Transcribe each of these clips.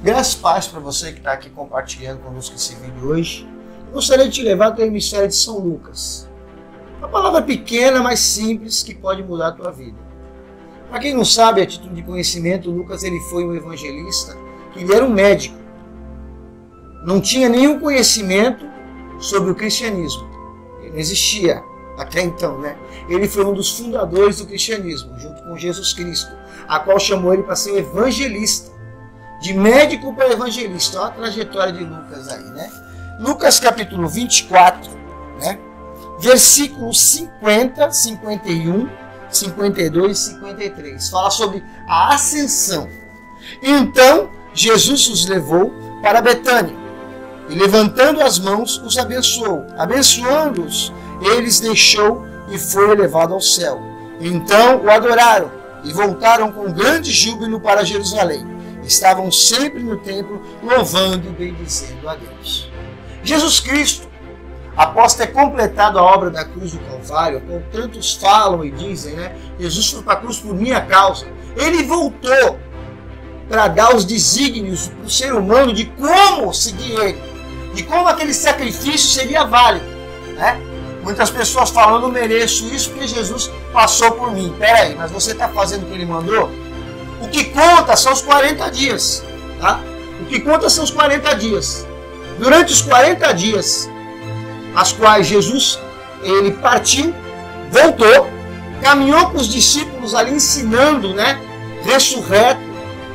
Graças e paz para você que está aqui compartilhando conosco esse vídeo hoje. Eu gostaria de te levar até o mistério de São Lucas. Uma palavra pequena, mas simples, que pode mudar a tua vida. Para quem não sabe, a título de conhecimento, Lucas ele foi um evangelista, que ele era um médico. Não tinha nenhum conhecimento sobre o cristianismo. Ele não existia até então, né? Ele foi um dos fundadores do cristianismo, junto com Jesus Cristo, a qual chamou ele para ser um evangelista. De médico para evangelista. Olha a trajetória de Lucas aí, né? Lucas capítulo 24, né? Versículos 50, 51, 52 e 53. Fala sobre a ascensão. Então, Jesus os levou para Betânia. E levantando as mãos, os abençoou. Abençoando-os, eles deixou e foi elevado ao céu. Então o adoraram e voltaram com grande júbilo para Jerusalém. Estavam sempre no templo, louvando e bendizendo a Deus. Jesus Cristo, após ter completado a obra da cruz do Calvário, como tantos falam e dizem, né? Jesus foi para a cruz por minha causa. Ele voltou para dar os desígnios para o ser humano de como seguir ele, de como aquele sacrifício seria válido, né? Muitas pessoas falam, eu não mereço isso porque Jesus passou por mim. Peraí, mas você está fazendo o que ele mandou? O que conta são os 40 dias. Tá? O que conta são os 40 dias. Durante os 40 dias, as quais Jesus ele partiu, voltou, caminhou com os discípulos ali ensinando, né? Ressurreto,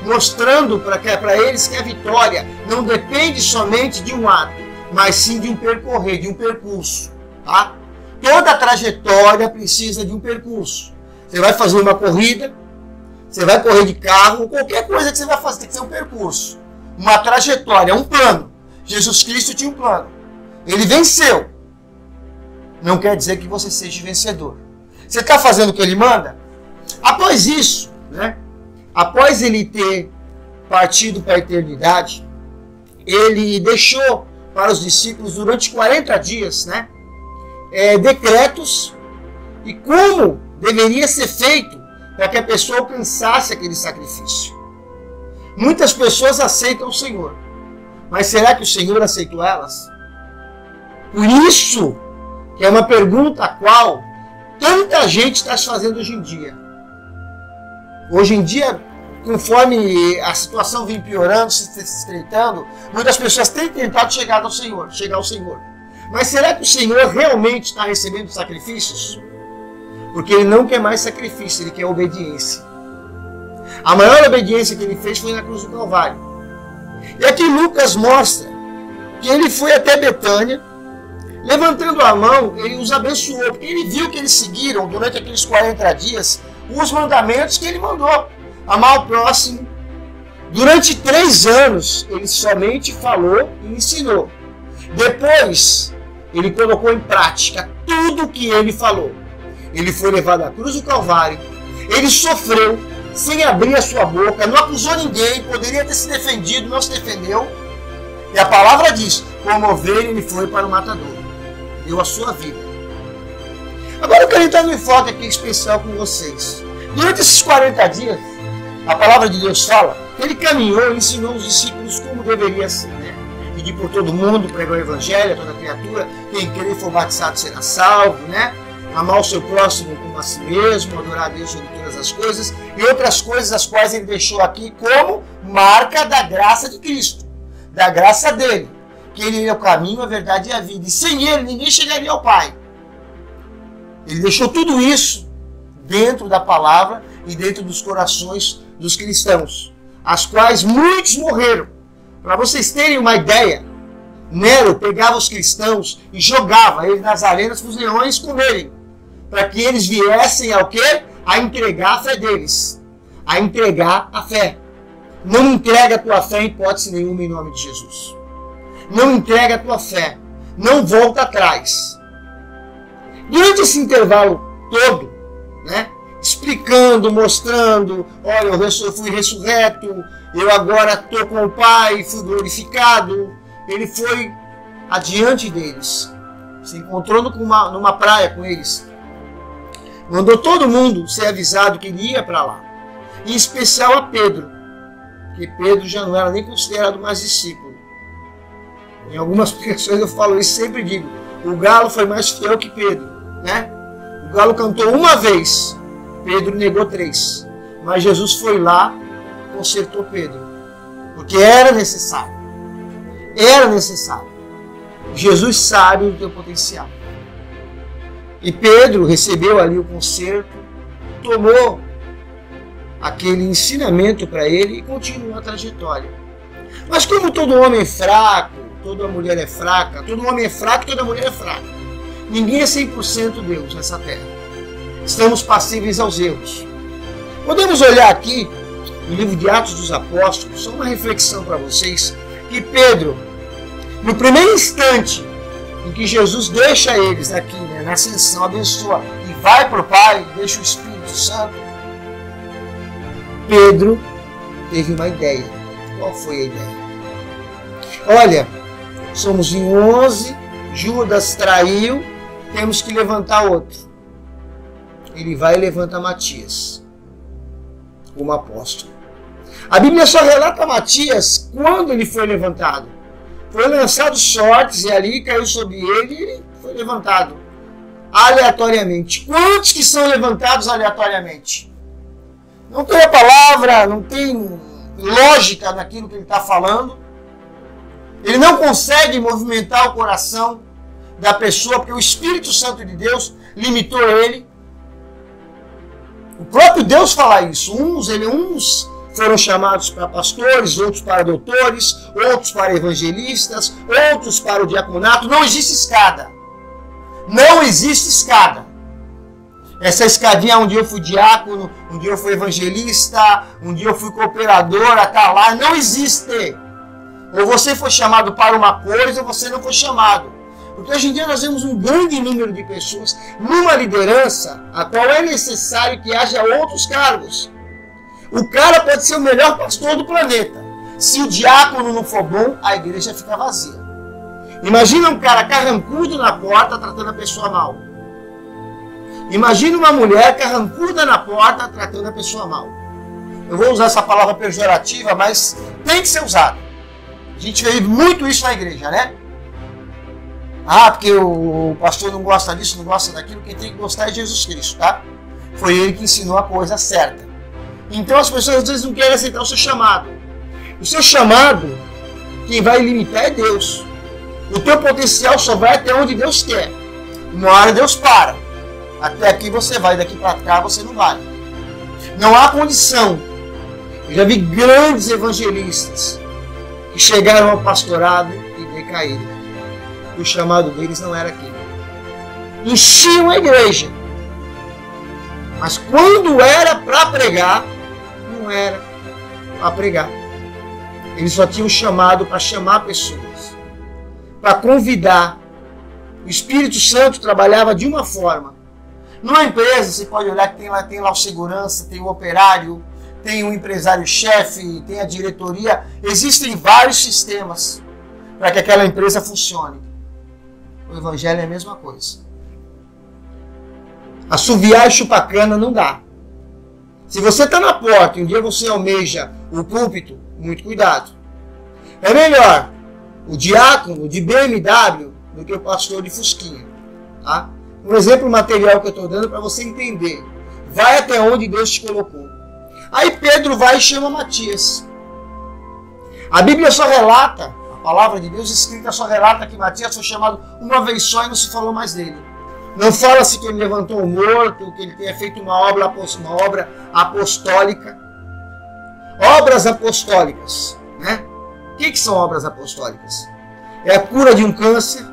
mostrando para eles que a vitória não depende somente de um ato, mas sim de um percorrer, de um percurso. Tá? Toda a trajetória precisa de um percurso. Você vai fazer uma corrida, você vai correr de carro, qualquer coisa que você vai fazer tem que ter um percurso, uma trajetória, um plano. Jesus Cristo tinha um plano. Ele venceu. Não quer dizer que você seja vencedor. Você está fazendo o que ele manda? Após isso, né? Após ele ter partido para a eternidade, ele deixou para os discípulos durante 40 dias, né? Decretos e como deveria ser feito para que a pessoa alcançasse aquele sacrifício. Muitas pessoas aceitam o Senhor, mas será que o Senhor aceitou elas? Por isso que é uma pergunta a qual tanta gente está se fazendo hoje em dia. Hoje em dia, conforme a situação vem piorando, se estreitando, muitas pessoas têm tentado chegar ao Senhor. Mas será que o Senhor realmente está recebendo sacrifícios? Porque ele não quer mais sacrifício, ele quer obediência. A maior obediência que ele fez foi na cruz do Calvário. E aqui Lucas mostra que ele foi até Betânia, levantando a mão, ele os abençoou, porque ele viu que eles seguiram durante aqueles 40 dias os mandamentos que ele mandou. Amar o próximo. Durante 3 anos, ele somente falou e ensinou. Depois, ele colocou em prática tudo o que ele falou. Ele foi levado à cruz do Calvário. Ele sofreu sem abrir a sua boca, não acusou ninguém, poderia ter se defendido, não se defendeu. E a palavra diz, como ovelha ele foi para o matador. Deu a sua vida. Agora eu quero entrar no enfoque aqui especial com vocês. Durante esses 40 dias, a palavra de Deus fala que ele caminhou e ensinou os discípulos como deveria ser, né? Pedir por todo mundo, pregar o evangelho a toda criatura, quem crer e for batizado será salvo, né? Amar o seu próximo como a si mesmo, adorar a Deus sobre todas as coisas e outras coisas as quais ele deixou aqui como marca da graça de Cristo, da graça dele, que ele é o caminho, a verdade e a vida, e sem ele ninguém chegaria ao Pai. Ele deixou tudo isso dentro da palavra e dentro dos corações dos cristãos, as quais muitos morreram. Para vocês terem uma ideia, Nero pegava os cristãos e jogava eles nas arenas para os leões comerem, para que eles viessem ao quê? A entregar a fé deles, a entregar a fé. Não entrega a tua fé em hipótese nenhuma em nome de Jesus. Não entrega a tua fé, não volta atrás. Durante esse intervalo todo, né? Explicando, mostrando, olha, eu fui ressurreto, eu agora estou com o Pai, fui glorificado. Ele foi adiante deles, se encontrou numa praia com eles, mandou todo mundo ser avisado que ele ia para lá, em especial a Pedro. que Pedro já não era nem considerado mais discípulo. Em algumas pregações eu falo isso, sempre digo, o galo foi mais fiel que Pedro, né? O galo cantou uma vez, Pedro negou 3. Mas Jesus foi lá, consertou Pedro, porque era necessário. Era necessário. Jesus sabe o teu potencial. E Pedro recebeu ali o conserto, tomou aquele ensinamento para ele e continuou a trajetória. Mas como todo homem é fraco, toda mulher é fraca, todo homem é fraco, toda mulher é fraca. Ninguém é 100% Deus nessa terra. Estamos passíveis aos erros. Podemos olhar aqui no livro de Atos dos Apóstolos, só uma reflexão para vocês, que Pedro, no primeiro instante em que Jesus deixa eles aqui, né, na ascensão, abençoa e vai para o Pai, deixa o Espírito Santo, Pedro teve uma ideia. Qual foi a ideia? Olha, somos em 11, Judas traiu, temos que levantar outro. Ele vai e levanta Matias como apóstolo. A Bíblia só relata Matias quando ele foi levantado. Foi lançado sortes e ali caiu sobre ele e ele foi levantado aleatoriamente. Quantos que são levantados aleatoriamente? Não tem a palavra, não tem lógica naquilo que ele está falando. Ele não consegue movimentar o coração da pessoa porque o Espírito Santo de Deus limitou ele. O próprio Deus fala isso. Uns foram chamados para pastores, outros para doutores, outros para evangelistas, outros para o diaconato. Não existe escada. Não existe escada. Essa escadinha, um dia eu fui diácono, um dia eu fui evangelista, um dia eu fui cooperador, até lá, não existe. Ou você foi chamado para uma coisa ou você não foi chamado. Porque hoje em dia nós vemos um grande número de pessoas numa liderança a qual é necessário que haja outros cargos. O cara pode ser o melhor pastor do planeta. Se o diácono não for bom, a igreja fica vazia. Imagina um cara carrancudo na porta tratando a pessoa mal. Imagina uma mulher carrancuda na porta tratando a pessoa mal. Eu vou usar essa palavra pejorativa, mas tem que ser usada. A gente vê muito isso na igreja, né? Ah, porque o pastor não gosta disso, não gosta daquilo. Quem tem que gostar é Jesus Cristo, tá? Foi ele que ensinou a coisa certa. Então as pessoas às vezes não querem aceitar o seu chamado. O seu chamado, quem vai limitar é Deus. O teu potencial só vai até onde Deus quer. Uma hora Deus para. Até aqui você vai, daqui para cá você não vai. Não há condição. Eu já vi grandes evangelistas que chegaram ao pastorado e decaíram. O chamado deles não era aquele. Enchiam a igreja. Mas quando era para pregar, não era para pregar. Eles só tinham chamado para chamar pessoas, para convidar. O Espírito Santo trabalhava de uma forma. Numa empresa, você pode olhar que tem lá o segurança, tem o operário, tem o empresário-chefe, tem a diretoria. Existem vários sistemas para que aquela empresa funcione. O Evangelho é a mesma coisa. Assoviar e chupar cana não dá. Se você está na porta e um dia você almeja o púlpito, muito cuidado. É melhor o diácono de BMW do que o pastor de Fusquinha. Tá? Um exemplo material que eu estou dando para você entender. Vai até onde Deus te colocou. Aí Pedro vai e chama Matias. A Bíblia só relata, a palavra de Deus escrita só relata que Matias foi chamado uma vez só e não se falou mais dele. Não fala-se que ele levantou o morto, que ele tenha feito uma obra apostólica. Obras apostólicas. Né? O que são obras apostólicas? É a cura de um câncer,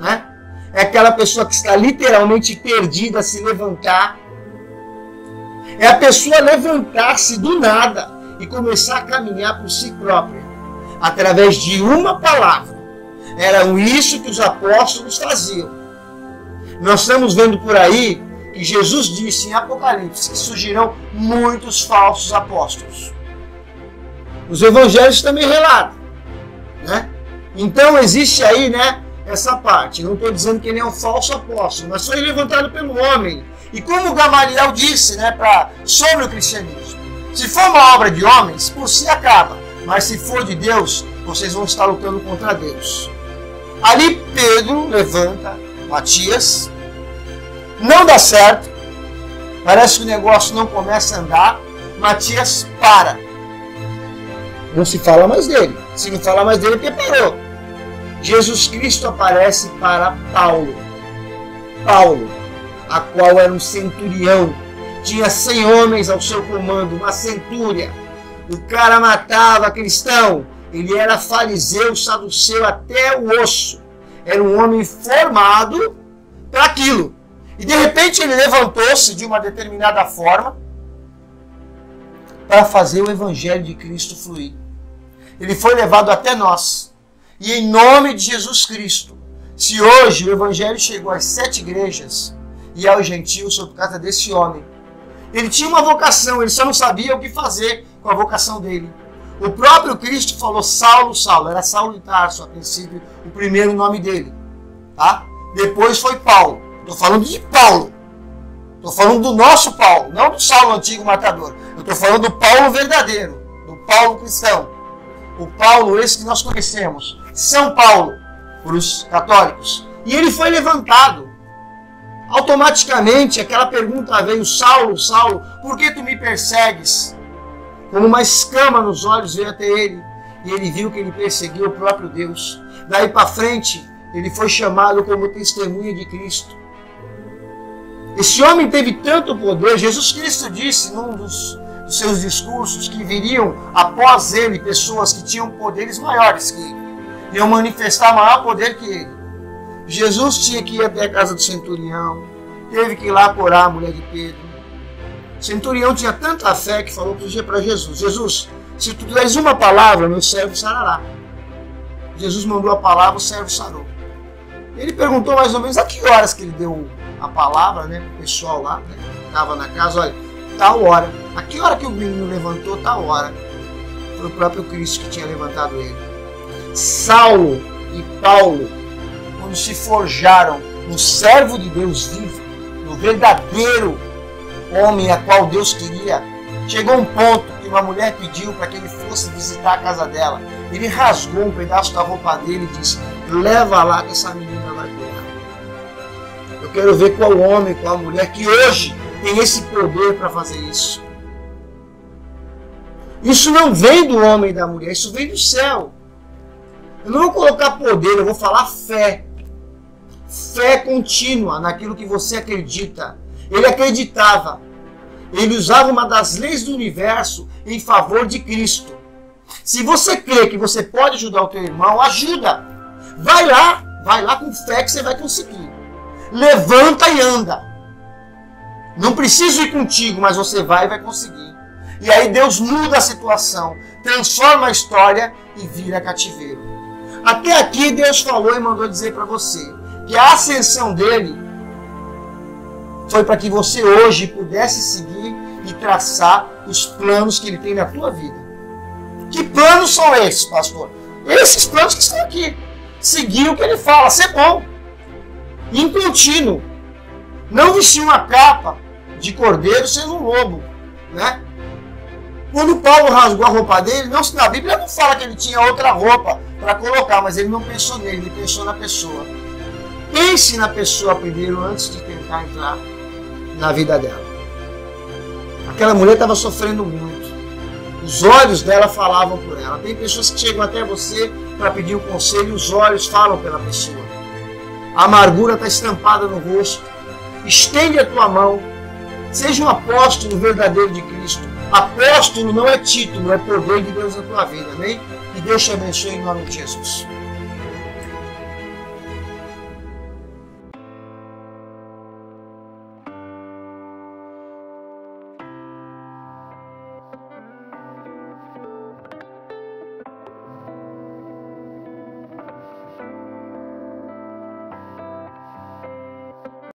né? É aquela pessoa que está literalmente perdida, se levantar. É a pessoa levantar-se do nada e começar a caminhar por si própria, através de uma palavra. Era isso que os apóstolos faziam. Nós estamos vendo por aí que Jesus disse em Apocalipse que surgirão muitos falsos apóstolos. Os evangelhos também relatam, né? Então existe aí, né, essa parte. Não estou dizendo que ele é um falso apóstolo, mas foi levantado pelo homem. E como Gamaliel disse, né, sobre o cristianismo, Se for uma obra de homens, por si acaba. Mas se for de Deus, vocês vão estar lutando contra Deus. Ali Pedro levanta Matias. Não dá certo. Parece que o negócio não começa a andar. Matias para. Não se fala mais dele. Se não fala mais dele, porque parou. Jesus Cristo aparece para Paulo. Paulo, a qual era um centurião. Tinha 100 homens ao seu comando, uma centúria. O cara matava cristão. Ele era fariseu, saduceu até o osso. Era um homem formado para aquilo. E de repente ele levantou-se de uma determinada forma para fazer o evangelho de Cristo fluir. Ele foi levado até nós. E em nome de Jesus Cristo, se hoje o evangelho chegou às 7 igrejas e aos gentios por causa desse homem, ele tinha uma vocação, ele só não sabia o que fazer com a vocação dele. O próprio Cristo falou Saulo, Saulo. Era Saulo de Tarso, a princípio, o primeiro nome dele. Tá? Depois foi Paulo. Estou falando de Paulo. Estou falando do nosso Paulo, não do Saulo antigo matador. Eu estou falando do Paulo verdadeiro, do Paulo cristão. O Paulo esse que nós conhecemos. São Paulo, para os católicos. E ele foi levantado. Automaticamente aquela pergunta veio: Saulo, Saulo, por que tu me persegues? Como uma escama nos olhos veio até ele. E ele viu que ele perseguiu o próprio Deus. Daí para frente, ele foi chamado como testemunha de Cristo. Esse homem teve tanto poder. Jesus Cristo disse num dos seus discursos que viriam após ele pessoas que tinham poderes maiores que ele. Iam manifestar maior poder que ele. Jesus tinha que ir até a casa do centurião. Teve que ir lá curar a mulher de Pedro. O centurião tinha tanta fé que falou para Jesus: Jesus, se tu deres uma palavra, meu servo sarará. Jesus mandou a palavra, o servo sarou. Ele perguntou mais ou menos a que horas que ele deu a palavra, né, para o pessoal lá, né, que estava na casa. Olha, tal hora. A que hora que o menino levantou, tal hora. Foi o próprio Cristo que tinha levantado ele. Saulo e Paulo, quando se forjaram no servo de Deus vivo, no verdadeiro homem a qual Deus queria, chegou um ponto que uma mulher pediu para que ele fosse visitar a casa dela. Ele rasgou um pedaço da roupa dele e disse: leva lá que essa menina vai curar. Eu quero ver qual homem, qual mulher que hoje tem esse poder para fazer isso. Isso não vem do homem e da mulher, isso vem do céu. Eu não vou colocar poder, eu vou falar fé. Fé contínua naquilo que você acredita. Ele acreditava. Ele usava uma das leis do universo em favor de Cristo. Se você crê que você pode ajudar o teu irmão, ajuda. Vai lá com fé que você vai conseguir. Levanta e anda. Não preciso ir contigo, mas você vai e vai conseguir. E aí Deus muda a situação, transforma a história e vira cativeiro. Até aqui Deus falou e mandou dizer para você que a ascensão dele foi para que você hoje pudesse seguir e traçar os planos que ele tem na tua vida. Que planos são esses, pastor? Esses planos que estão aqui. Seguir o que ele fala, ser bom. Em contínuo. Não vestir uma capa de cordeiro sendo um lobo, né? Quando Paulo rasgou a roupa dele, na Bíblia não fala que ele tinha outra roupa para colocar, mas ele não pensou nele, ele pensou na pessoa. Pense na pessoa primeiro antes de tentar entrar na vida dela. Aquela mulher estava sofrendo muito. Os olhos dela falavam por ela. Tem pessoas que chegam até você para pedir um conselho e os olhos falam pela pessoa. A amargura está estampada no rosto. Estende a tua mão. Seja um apóstolo verdadeiro de Cristo. Apóstolo não é título, é poder de Deus na tua vida. Amém? Que Deus te abençoe em nome de Jesus.